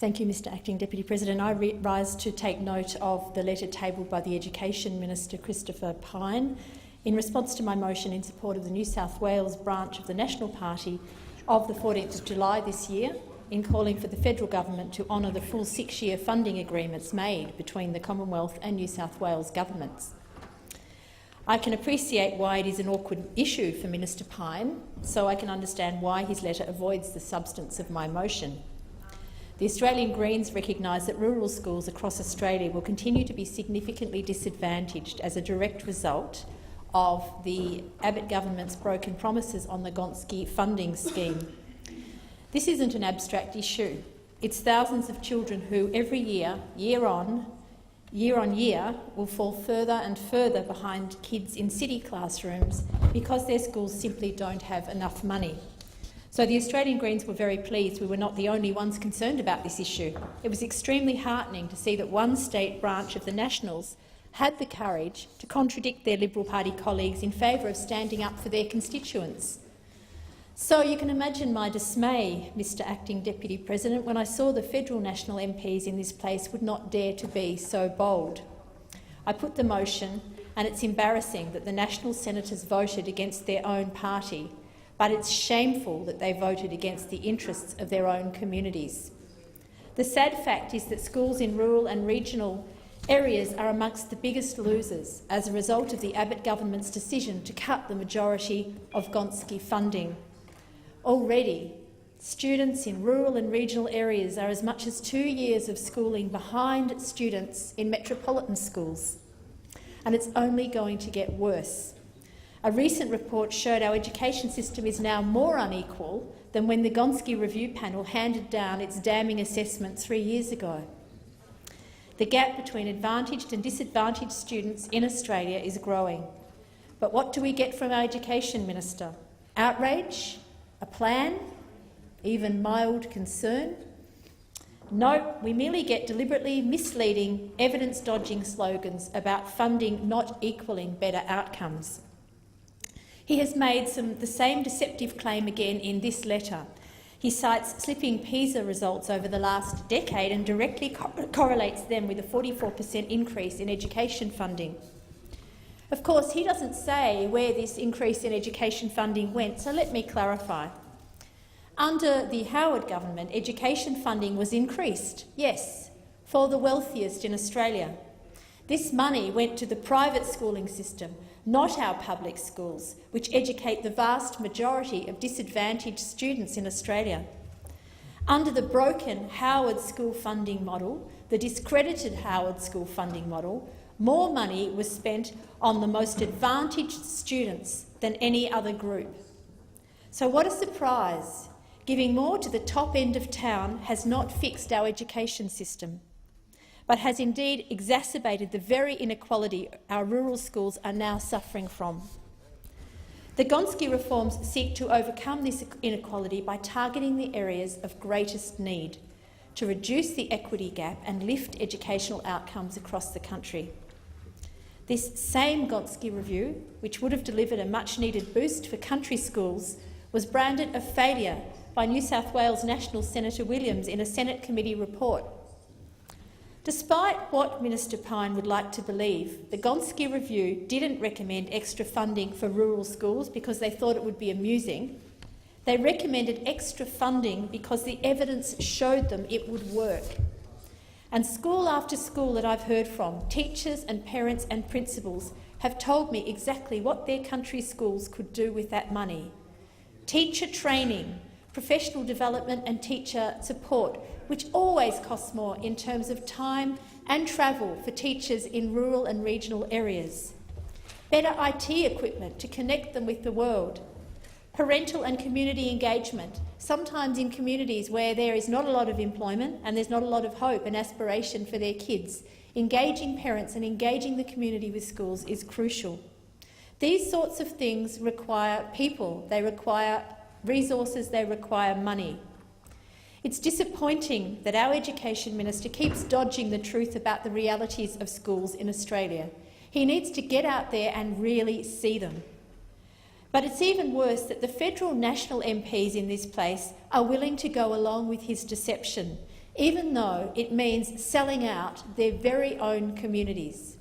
Thank you, Mr Acting Deputy President. I rise to take note of the letter tabled by the Education Minister, Christopher Pyne, in response to my motion in support of the New South Wales branch of the National Party of the 14th of July this year, in calling for the federal government to honour the full 6-year funding agreements made between the Commonwealth and New South Wales governments. I can appreciate why it is an awkward issue for Minister Pyne, so I can understand why his letter avoids the substance of my motion. The Australian Greens recognise that rural schools across Australia will continue to be significantly disadvantaged as a direct result of the Abbott government's broken promises on the Gonski funding scheme. This isn't an abstract issue. It's thousands of children who every year, year on year, will fall further and further behind kids in city classrooms because their schools simply don't have enough money. So the Australian Greens were very pleased we were not the only ones concerned about this issue. It was extremely heartening to see that one state branch of the Nationals had the courage to contradict their Liberal Party colleagues in favour of standing up for their constituents. So you can imagine my dismay, Mr Acting Deputy President, when I saw the federal National MPs in this place would not dare to be so bold. I put the motion, and it's embarrassing that the National senators voted against their own party, but it's shameful that they voted against the interests of their own communities. The sad fact is that schools in rural and regional areas are amongst the biggest losers as a result of the Abbott government's decision to cut the majority of Gonski funding. Already, students in rural and regional areas are as much as 2 years of schooling behind students in metropolitan schools, and it's only going to get worse. A recent report showed our education system is now more unequal than when the Gonski Review Panel handed down its damning assessment 3 years ago. The gap between advantaged and disadvantaged students in Australia is growing. But what do we get from our Education Minister? Outrage? A plan? Even mild concern? No, we merely get deliberately misleading, evidence-dodging slogans about funding not equalling better outcomes. He has made the same deceptive claim again in this letter. He cites slipping PISA results over the last decade and directly correlates them with a 44% increase in education funding. Of course, he doesn't say where this increase in education funding went, so let me clarify. Under the Howard government, education funding was increased, yes, for the wealthiest in Australia. This money went to the private schooling system, not our public schools, which educate the vast majority of disadvantaged students in Australia. Under the broken Howard school funding model, the discredited Howard school funding model, more money was spent on the most advantaged students than any other group. So what a surprise! Giving more to the top end of town has not fixed our education system, but has indeed exacerbated the very inequality our rural schools are now suffering from. The Gonski reforms seek to overcome this inequality by targeting the areas of greatest need, to reduce the equity gap and lift educational outcomes across the country. This same Gonski review, which would have delivered a much-needed boost for country schools, was branded a failure by New South Wales National Senator Williams in a Senate committee report. Despite what Minister Pyne would like to believe, the Gonski Review didn't recommend extra funding for rural schools because they thought it would be amusing. They recommended extra funding because the evidence showed them it would work. And school after school that I've heard from, teachers and parents and principals have told me exactly what their country schools could do with that money. Teacher training, professional development and teacher support, which always costs more in terms of time and travel for teachers in rural and regional areas. Better IT equipment to connect them with the world. Parental and community engagement, sometimes in communities where there is not a lot of employment and there's not a lot of hope and aspiration for their kids. Engaging parents and engaging the community with schools is crucial. These sorts of things require people, they require resources, they require money. It's disappointing that our Education Minister keeps dodging the truth about the realities of schools in Australia. He needs to get out there and really see them. But it's even worse that the federal National MPs in this place are willing to go along with his deception, even though it means selling out their very own communities.